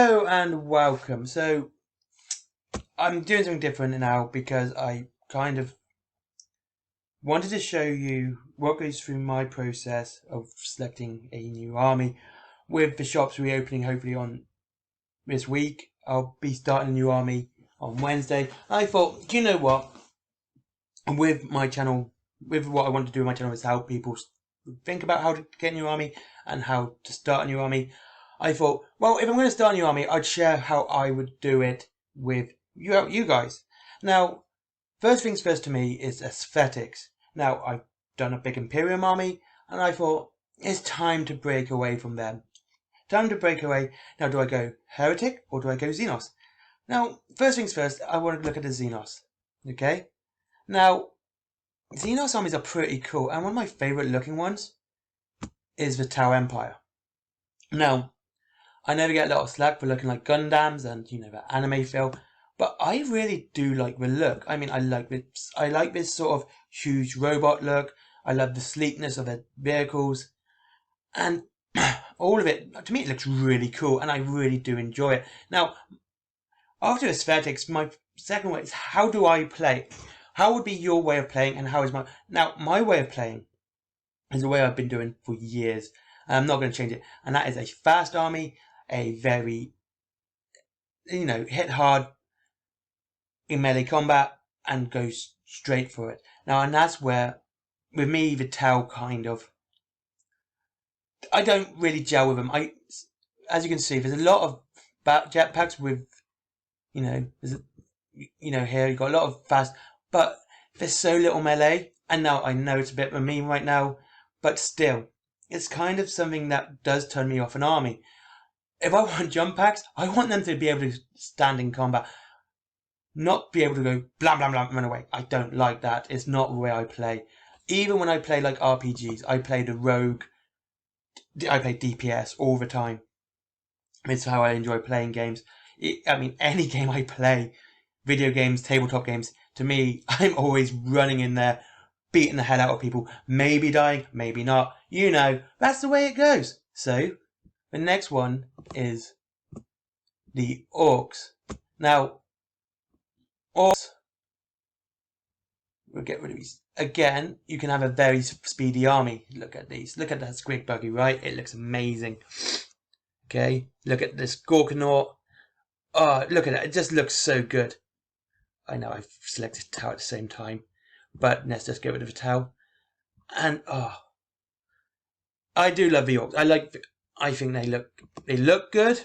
Hello and welcome. So I'm doing something different now because I kind of wanted to show you what goes through my process of selecting a new army. With the shops reopening hopefully on this week, I'll be starting a new army on Wednesday. I thought, you know what, with my channel, with what I want to do with my channel is help people think about how to get a new army and how to start a new army. I thought, well, if I'm going to start a new army, I'd share how I would do it with you guys. Now, first things first to me is aesthetics. Now, I've done a big Imperium army, and I thought, it's time to break away from them. Time to break away. Now, do I go Heretic or do I go Xenos? Now, first things first, I want to look at the Xenos. Okay? Now, Xenos armies are pretty cool, and one of my favourite looking ones is the Tau Empire. Now, I never get a lot of slack for looking like Gundams and, you know, that anime feel, but I really do like the look. I mean, I like this sort of huge robot look. I love the sleekness of the vehicles, and all of it, to me, it looks really cool, and I really do enjoy it. Now, after aesthetics, my second way is how do I play? How would be your way of playing, and how is my... Now, my way of playing is the way I've been doing for years. I'm not going to change it, and that is a fast army, a very, you know, hit hard in melee combat and go straight for it. Now, and that's where, with me, the Tau kind of, I don't really gel with them. As you can see, there's a lot of jetpacks with, you know, here you've got a lot of fast, but there's so little melee. And now I know it's a bit of a meme right now, but still, it's kind of something that does turn me off an army. If I want jump packs, I want them to be able to stand in combat, not be able to go blah blah blah and run away. I don't like that. It's not the way I play. Even when I play like RPGs, I play the rogue. I play DPS all the time. It's how I enjoy playing games. I mean, any game I play, video games, tabletop games, to me, I'm always running in there, beating the hell out of people. Maybe dying, maybe not. You know, that's the way it goes. So, the next one is the Orcs. Now, Orcs, we'll get rid of these. Again, you can have a very speedy army. Look at these. Look at that squig buggy, right? It looks amazing. Okay, look at this Gorkanaut. Oh, look at that. It just looks so good. I know I've selected Tau at the same time, but let's just get rid of the Tau. And, I do love the Orcs. I think they look good.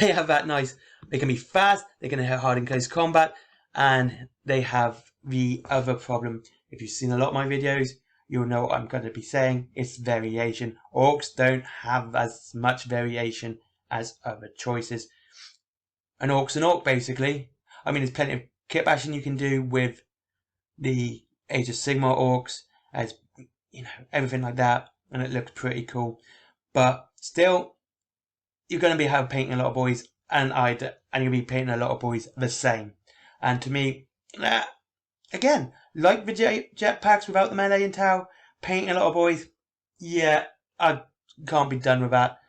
They have that nice, they can be fast, they can hit hard in close combat, and they have the other problem. If you've seen a lot of my videos, you'll know what I'm going to be saying. It's variation. Orcs don't have as much variation as other choices. An Orc's an Orc, basically. I mean, there's plenty of kit bashing you can do with the Age of Sigmar Orcs, as, you know, everything like that, and it looks pretty cool. But still, you're going to be painting a lot of boys, and you'll be painting a lot of boys the same. And to me, again, like the jetpacks without the melee and Tau, painting a lot of boys, yeah, I can't be done with that.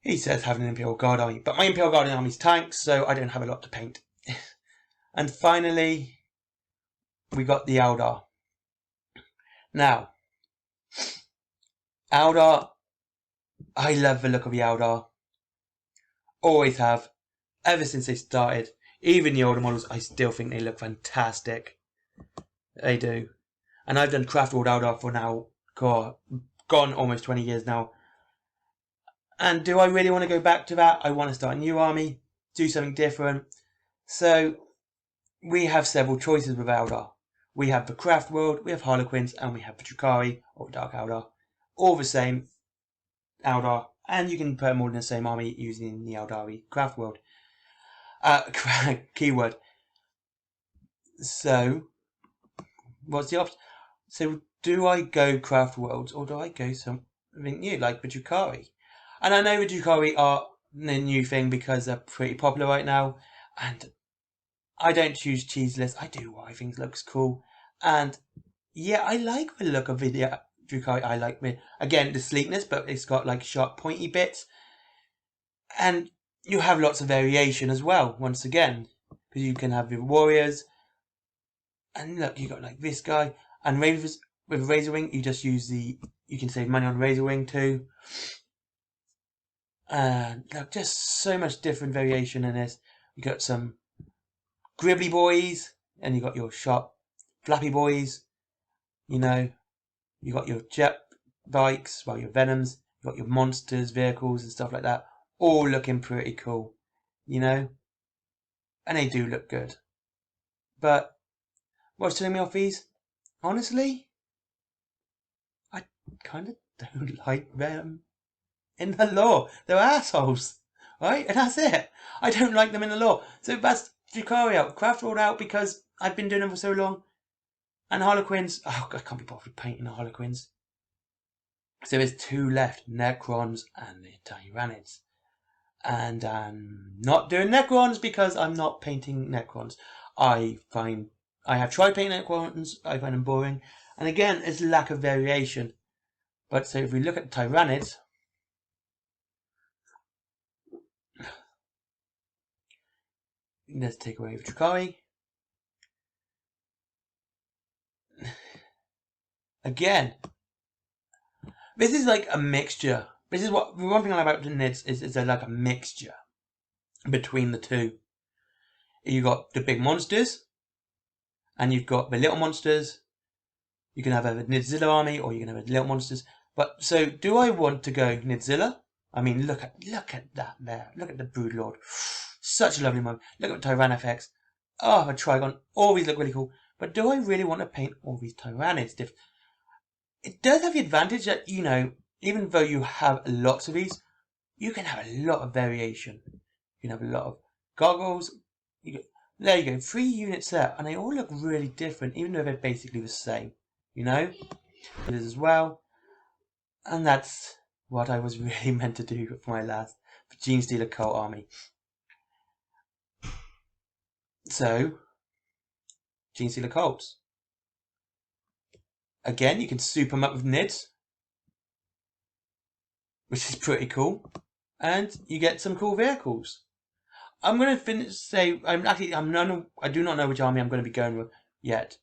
He says having an Imperial Guard army, but my Imperial Guard army is tanks, so I don't have a lot to paint. And finally, we got the Eldar. Now, Eldar, I love the look of the Eldar. Always have. Ever since they started. Even the older models, I still think they look fantastic. They do. And I've done Craft World Eldar for now, gone almost 20 years now. And do I really want to go back to that? I want to start a new army, do something different. So, we have several choices with Eldar. We have the Craft World, we have Harlequins, and we have the Drukhari, or Dark Eldar. All the same Eldar, and you can put them all in the same army using the Eldari Craft World keyword. So, what's the option? So, do I go Craft Worlds, or do I go something new, like the Drukhari? And I know the Drukhari are the new thing because they're pretty popular right now, and I don't choose cheeseless. I do what I think looks cool, and yeah, I like the look of the Drukhari. I like again the sleekness, but it's got like sharp, pointy bits. And you have lots of variation as well, once again. Because you can have your warriors. And look, you got like this guy. And with Razor Wing, you just use you can save money on Razor Wing too. And look, just so much different variation in this. You got some Gribbly boys, and you got your sharp, flappy boys. You know, you got your jet bikes, well, your Venoms, you got your monsters, vehicles, and stuff like that. All looking pretty cool, you know, and they do look good. But what's turning me off these? Honestly, I kind of don't like them in the lore. They're assholes, right? And that's it. I don't like them in the lore. So that's Drukhari out. Craft rolled out because I've been doing them for so long. And Harlequins, oh, I can't be bothered painting the Harlequins. So there's 2 left, Necrons and the Tyranids. And I'm not doing Necrons because I'm not painting Necrons. I have tried painting Necrons, I find them boring. And again, it's lack of variation. But so if we look at Tyranids, let's take away the Drukhari. Again, this is like a mixture. This is what the one thing I like about the Nids is like a mixture between the two. You got the big monsters, and you've got the little monsters. You can have a Nidzilla army, or you can have a little monsters. But so, do I want to go Nidzilla? I mean, look at that there. Look at the Broodlord. Such a lovely moment. Look at Tyrannifex. Oh, a Trigon. All these look really cool. But do I really want to paint all these Tyrannids? It does have the advantage that, you know, even though you have lots of these, you can have a lot of variation. You can have a lot of goggles. There you go, 3 units there, and they all look really different, even though they're basically the same. You know? It is as well. And that's what I was really meant to do for my last Genestealer Cult army. So, Genestealer Cults. Again, you can soup them up with Nids, which is pretty cool, and you get some cool vehicles. I'm going to I do not know which army I'm going to be going with yet,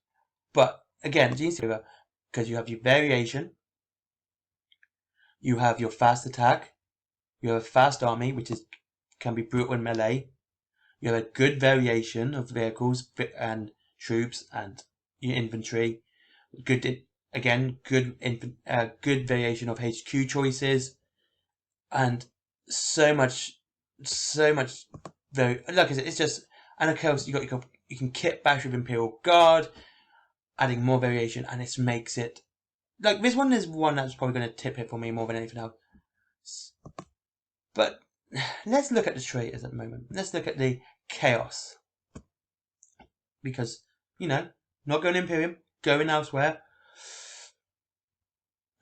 but again, Genestealer, because you have your variation, you have your fast attack, you have a fast army, which can be brutal in melee, you have a good variation of vehicles and troops and your infantry, good variation of HQ choices, and so much like I said, it's just, and of course you can kit bash with Imperial Guard, adding more variation, and it makes it like this one is one that's probably going to tip it for me more than anything else. But let's look at the traitors at the moment. Let's look at the chaos, because you know, not going Imperium, going elsewhere.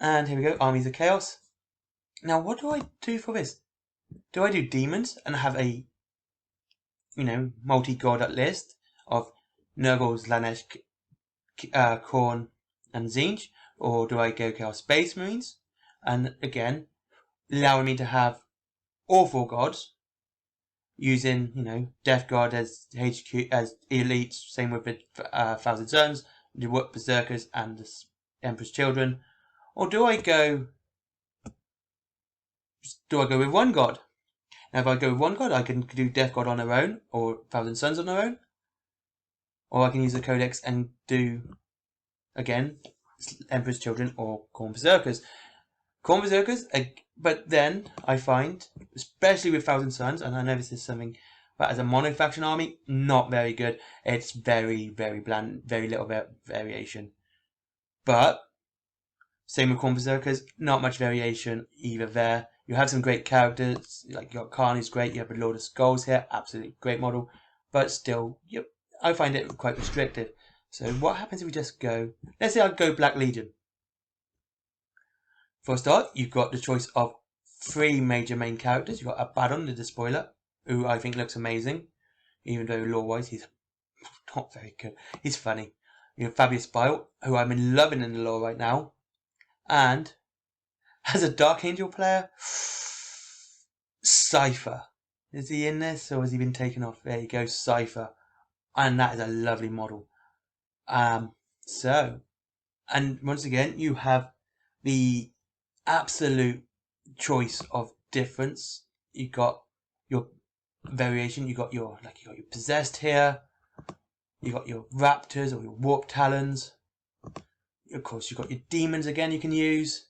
And here we go, armies of chaos. Now, what do I do for this? Do I do demons and have a, you know, multi-god list of Nurgle, Slanesh, Khorne, and Tzeentch? Or do I go Chaos Space Marines? And again, allowing me to have all 4 gods, using, you know, Death Guard as HQ, as elites, same with the Thousand Suns, the Berserkers, and the Emperor's Children. Or do I go with 1 god? Now, if I go with 1 god, I can do Death God on their own, or Thousand Suns on their own. Or I can use the Codex and do, again, Emperor's Children or Khorne Berserkers. Khorne Berserkers, but then I find, especially with Thousand Suns, and I know this is something, but as a mono-faction army, not very good. It's very, very bland, very little variation. But, same with Khorne Berserkers, not much variation either there. You have some great characters, like you got Khan, who's great, you have a Lord of Skulls here, absolutely great model, but still, I find it quite restrictive. So what happens if we just go, let's say I go Black Legion. For a start, you've got the choice of 3 major main characters. You've got Abaddon, the Despoiler, who I think looks amazing, even though lore-wise he's not very good. He's funny. You have Fabius Bile, who I'm loving in the lore right now, and as a Dark Angel player, Cypher. Is he in this, or has he been taken off? There you go, Cypher. And that is a lovely model. So, and once again, you have the absolute choice of difference. You got your variation. You got your possessed here. You got your raptors or your warp talons. Of course, you got your demons again. You can use.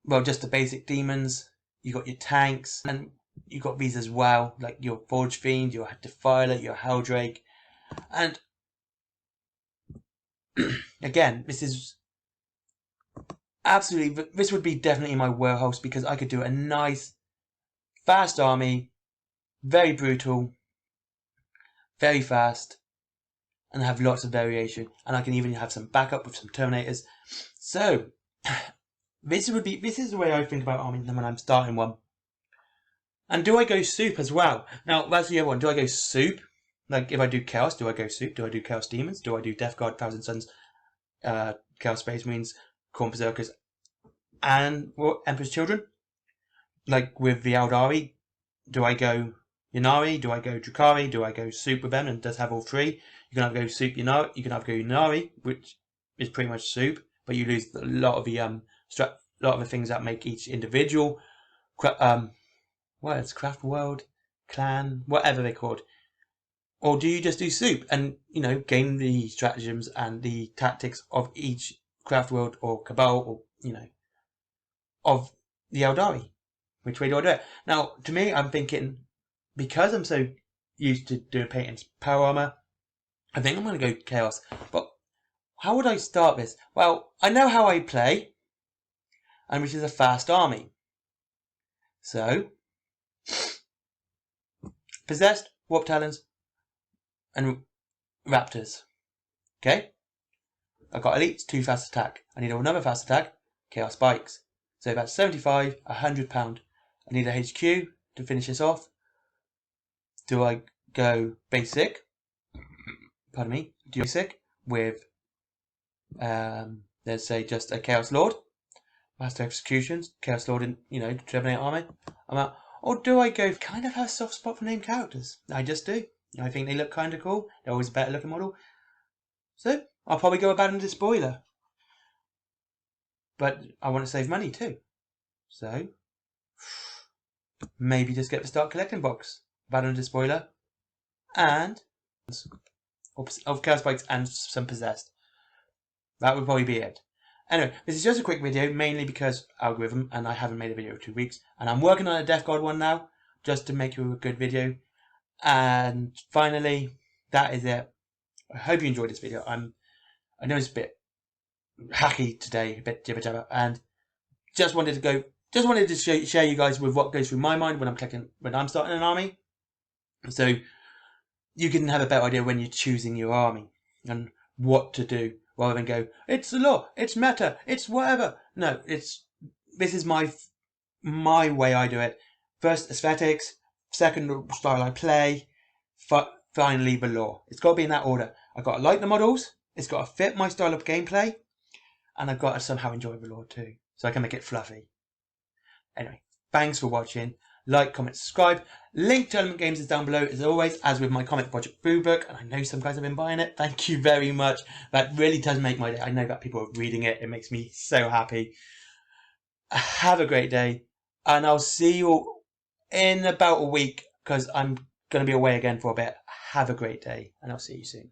Well, just the basic demons. You got your tanks, and you got these as well, like your Forge Fiend, your Defiler, your Helldrake, and again, this is absolutely. This would be definitely my warehouse because I could do a nice, fast army, very brutal, very fast, and have lots of variation. And I can even have some backup with some Terminators. So this is the way I think about army when I'm starting one. And do I go soup as well? Now that's the other one. Do I go soup? Like if I do Chaos, do I go soup? Do I do Chaos Demons? Do I do Death Guard, Thousand Suns, Chaos Space Marines, Khorne Berserkers, and Emperor's Children? Like with the Eldari, do I go Ynnari? Do I go Drukhari? Do I go soup with them and just have all three? You can either go soup Ynnari, you can either go Ynnari, which is pretty much soup, but you lose a lot of the things that make each individual Craft World, Clan, whatever they're called. Or do you just do soup and, gain the stratagems and the tactics of each Craft World or Cabal or, of the Eldari? Which way do I do it? Now, to me, I'm thinking, because I'm so used to doing painting power armor, I think I'm going to go Chaos. But how would I start this? Well, I know how I play, and which is a fast army. So, Possessed, Warp Talons, and Raptors. Okay? I've got Elites, 2 fast attack. I need another fast attack, Chaos Spikes. So that's 75, £100. I need a HQ to finish this off. Do I go basic? Pardon me. Do basic with, let's say, just a Chaos Lord, Master Executions, Chaos Lord in, Terminator army. I'm out. Or do I go kind of have a soft spot for named characters? I just do. I think they look kind of cool. They're always a better looking model. So I'll probably go Abaddon Despoiler. But I want to save money too. So maybe just get the Start Collecting box. Abaddon Despoiler. And of Chaos Spikes and some Possessed. That would probably be it. Anyway, this is just a quick video, mainly because algorithm, and I haven't made a video for 2 weeks. And I'm working on a Death Guard one now, just to make you a good video. And finally, that is it. I hope you enjoyed this video. I know it's a bit hacky today, a bit jibber jabber, and just wanted to share you guys with what goes through my mind when I'm starting an army. So you can have a better idea when you're choosing your army and what to do, rather than go, it's the law, it's meta, it's whatever. No, this is my way I do it. First aesthetics, second style I play, finally the law. It's got to be in that order. I've got to like the models, it's got to fit my style of gameplay, and I've got to somehow enjoy the law too, so I can make it fluffy. Anyway, thanks for watching. Like, comment, subscribe. Link to Element Games is down below as always, as with my comic project food book, and I know some guys have been buying it. Thank you very much. That really does make my day. I know that people are reading it. It makes me so happy. Have a great day, and I'll see you in about a week because I'm going to be away again for a bit. Have a great day, and I'll see you soon.